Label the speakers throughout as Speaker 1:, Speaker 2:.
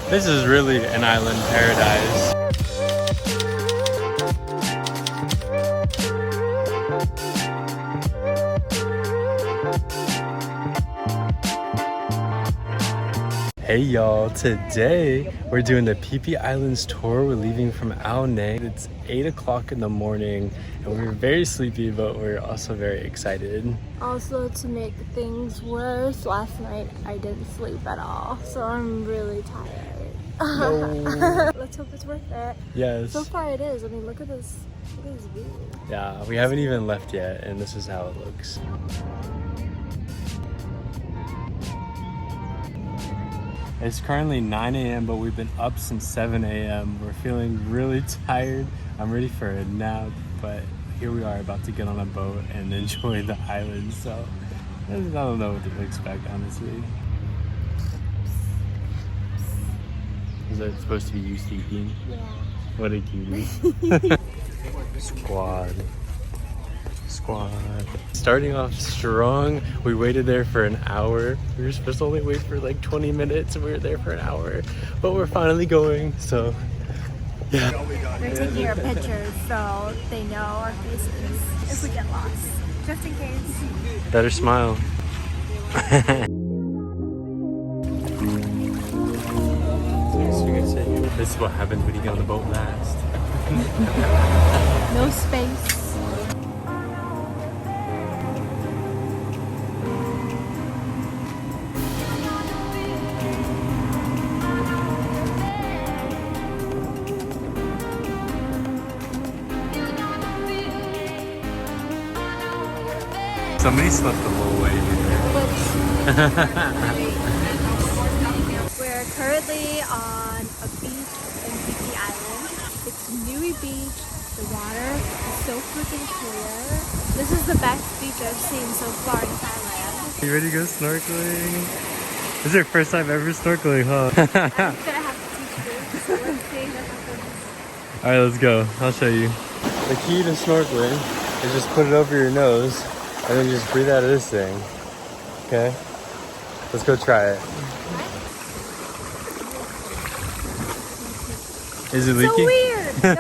Speaker 1: This is really an island paradise. Hey y'all, today we're doing the Phi Phi Islands Tour. We're leaving from Yearning. It's 8 o'clock in the morning and we're very sleepy, but we're also very excited.
Speaker 2: Also, to make things worse, last night I didn't sleep at all, so I'm really tired.
Speaker 1: No.
Speaker 2: Let's hope it's worth it.
Speaker 1: Yes.
Speaker 2: So far it is. I mean, look at this view.
Speaker 1: Yeah, we haven't even left yet and this is how it looks. It's currently 9 a.m. but we've been up since 7 a.m. We're feeling really tired. I'm ready for a nap, but here we are about to get on a boat and enjoy the island. So I don't know what to expect, honestly. Is that supposed to be you speaking?
Speaker 2: Yeah.
Speaker 1: What a cutie. Squad. Starting off strong. We waited there for an hour. We were supposed to only wait for like 20 minutes and we were there for an hour, but we're finally going, so yeah.
Speaker 2: They're taking our pictures so they know our faces if we get lost, just in case.
Speaker 1: Better smile. This is what happens when you get on the boat last.
Speaker 2: No space.
Speaker 1: Somebody slept the whole way here.
Speaker 2: We're currently on a beach in Phi Phi Island. It's Nui Beach. The water is so freaking clear. This is the best beach I've seen so far in Thailand.
Speaker 1: You ready to go snorkeling? This is your first time ever snorkeling, huh?
Speaker 2: I'm gonna have to teach you, so let's see what happens.
Speaker 1: Alright, let's go. I'll show you. The key to snorkeling is just put it over your nose and then just breathe out of this thing. Okay? Let's go try it. Is it leaking?
Speaker 2: So weird! No.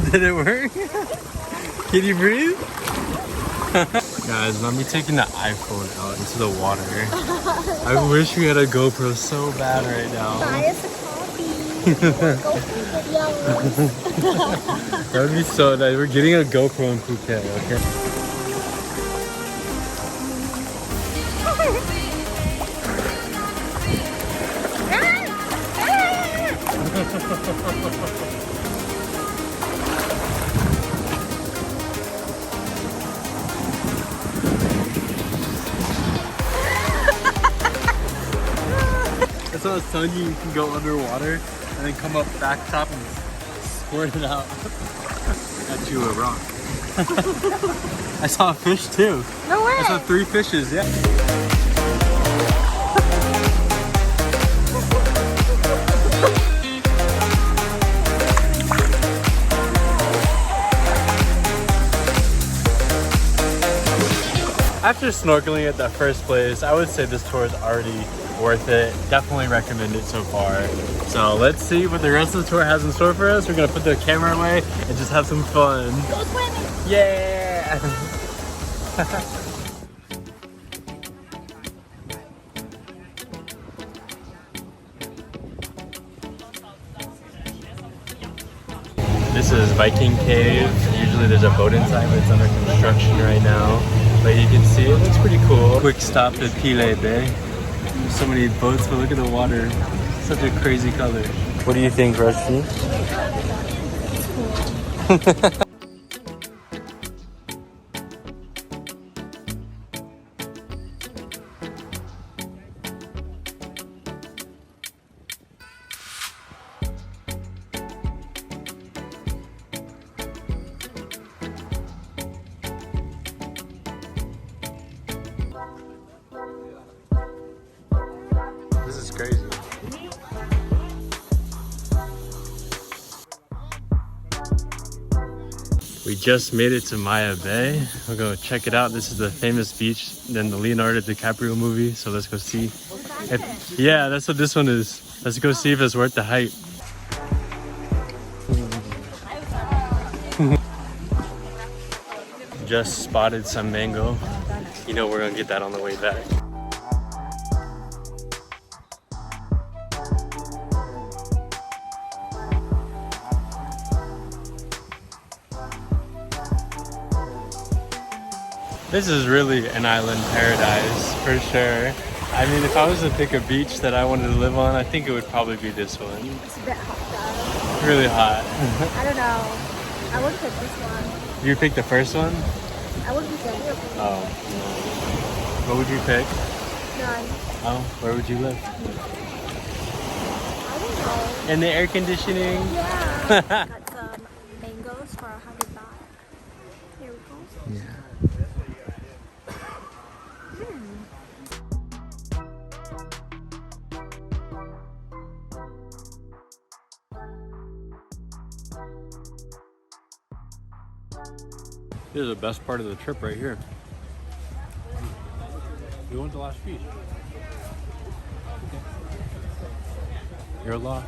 Speaker 1: Did it work? Can you breathe? Guys, let me taking the iPhone out into the water. I wish we had a GoPro so bad right now.
Speaker 2: Buy us a coffee. GoPro videos.
Speaker 1: That would be so nice. We're getting a GoPro in Phuket, okay? That's how it's telling you can go underwater and then come up back top and squirt it out. Got you a rock. I saw a fish too.
Speaker 2: No way!
Speaker 1: I saw 3 fishes, yeah. After snorkeling at that first place, I would say this tour is already worth it. Definitely recommend it so far. So let's see what the rest of the tour has in store for us. We're gonna put the camera away and just have some fun.
Speaker 2: Go swimming!
Speaker 1: Yeah! This is Viking Cave. Usually there's a boat inside, but it's under construction right now. But you can see it looks pretty cool. Quick stop at Pile Bay. There's so many boats, but look at the water. Such a crazy color. What do you think, Rashmi? This is crazy. We just made it to Maya Bay. We'll go check it out. This is the famous beach in the Leonardo DiCaprio movie. So let's go see. Yeah, that's what this one is. Let's go see if it's worth the hype. Just spotted some mango. You know we're gonna get that on the way back. This is really an island paradise for sure. I mean, if I was to pick a beach that I wanted to live on, I think it would probably be this one.
Speaker 2: It's a bit hot though.
Speaker 1: Really hot.
Speaker 2: I don't know. I would pick this one.
Speaker 1: You picked the first one?
Speaker 2: I would pick this.
Speaker 1: Oh. What would you pick?
Speaker 2: None.
Speaker 1: Oh, where would you live?
Speaker 2: I don't know.
Speaker 1: In the air conditioning?
Speaker 2: Yeah. Got some mangoes for 100 baht. Here we go.
Speaker 1: Yeah. This is the best part of the trip right here. We went to the last beach. You're lost.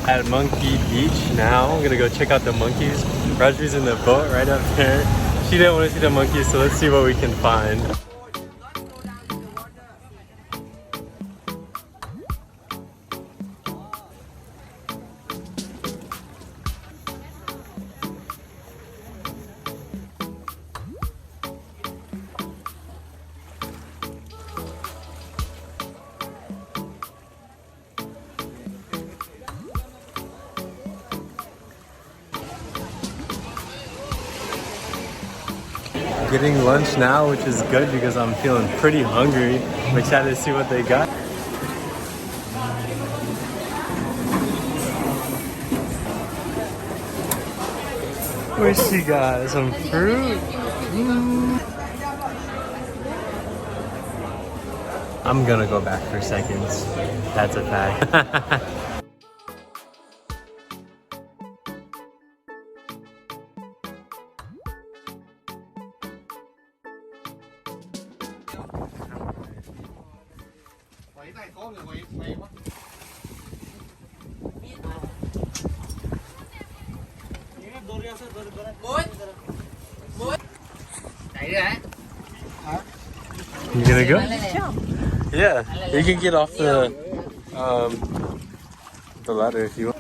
Speaker 1: At Monkey Beach now. I'm gonna go check out the monkeys. Rajvi's in the boat right up there. She didn't want to see the monkeys, so let's see what we can find. Getting lunch now, which is good because I'm feeling pretty hungry. I'm excited to see what they got. What she got? Some fruit? I'm gonna go back for seconds. That's a fact. You gonna go? Yeah, you can get off the ladder if you want.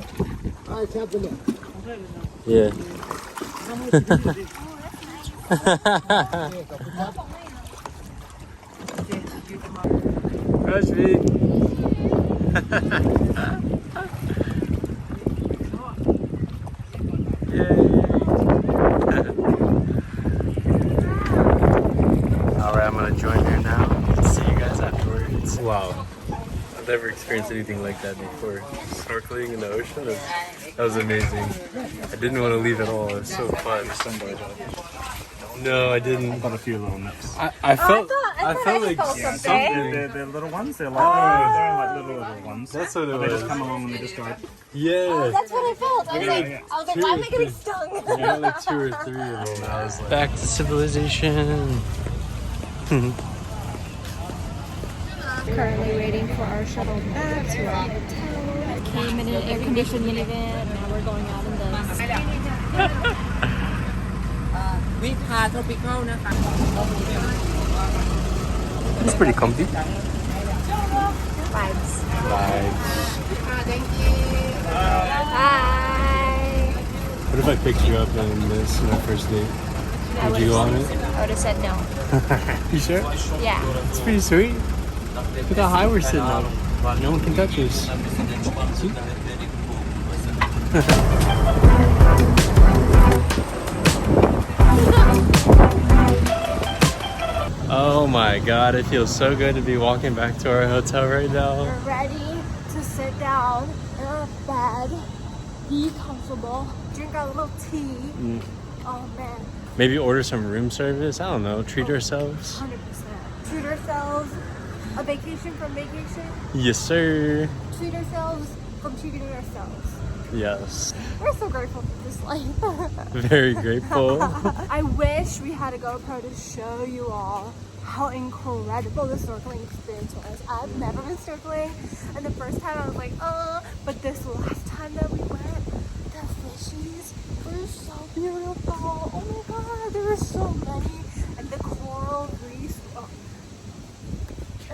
Speaker 1: Yeah. Rajvi. Alright, I'm gonna join her now. See you guys afterwards. Wow. I've never experienced anything like that before. Snorkeling in the ocean, that was amazing. I didn't want to leave at all. It was so fun. No, I didn't.
Speaker 3: I got a few little nips.
Speaker 1: I felt like
Speaker 2: something.
Speaker 1: something.
Speaker 3: They're little ones. They're like little ones.
Speaker 1: That's what it
Speaker 3: They
Speaker 1: was.
Speaker 3: just come along and they just go.
Speaker 1: Yeah.
Speaker 2: That's what I felt. I was like, why am I getting stung?
Speaker 1: I got like 2 or 3 of them. I was like, back to civilization.
Speaker 2: Currently waiting for our shuttle back to our hotel. Came in an air-conditioned minivan. Now we're going out in the.
Speaker 1: It's pretty comfy.
Speaker 2: Vibes.
Speaker 1: Vibes.
Speaker 2: Bye.
Speaker 1: What if I picked you up in this on our first date? Would you go on it?
Speaker 2: I would have said no.
Speaker 1: You sure?
Speaker 2: Yeah.
Speaker 1: It's pretty sweet. Look at how high we're sitting up. No one can touch us. See? Oh my god, it feels so good to be walking back to our hotel right now.
Speaker 2: We're ready to sit down in our bed, be comfortable, drink our little tea. Oh man.
Speaker 1: Maybe order some room service. I don't know. Treat ourselves.
Speaker 2: 100%. Treat ourselves. A vacation from vacation.
Speaker 1: Yes, sir.
Speaker 2: Treat ourselves from treating ourselves.
Speaker 1: Yes.
Speaker 2: We're so grateful for this life.
Speaker 1: Very grateful.
Speaker 2: I wish we had a GoPro to show you all how incredible the snorkeling experience was. I've never been snorkeling, and the first time I was like, but this last time that we went, the fishies were so beautiful. Oh my god, there were so many, and the coral reefs. Oh,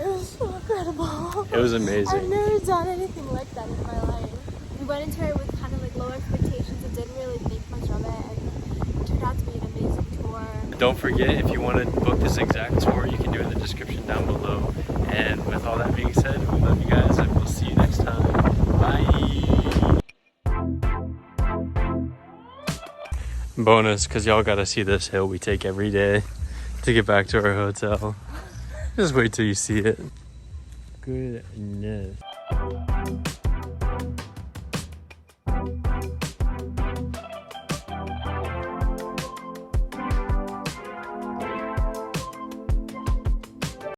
Speaker 2: it was so incredible.
Speaker 1: It was amazing.
Speaker 2: I've never done anything like that in my life. We went into it with kind of like low expectations and didn't really think much of it, and it turned out to be an amazing tour.
Speaker 1: Don't forget, if you want to book this exact tour, you can do it in the description down below. And with all that being said, we love you guys, and we'll see you next time. Bye! Bonus, because y'all gotta see this hill we take every day to get back to our hotel. Just wait till you see it. Goodness.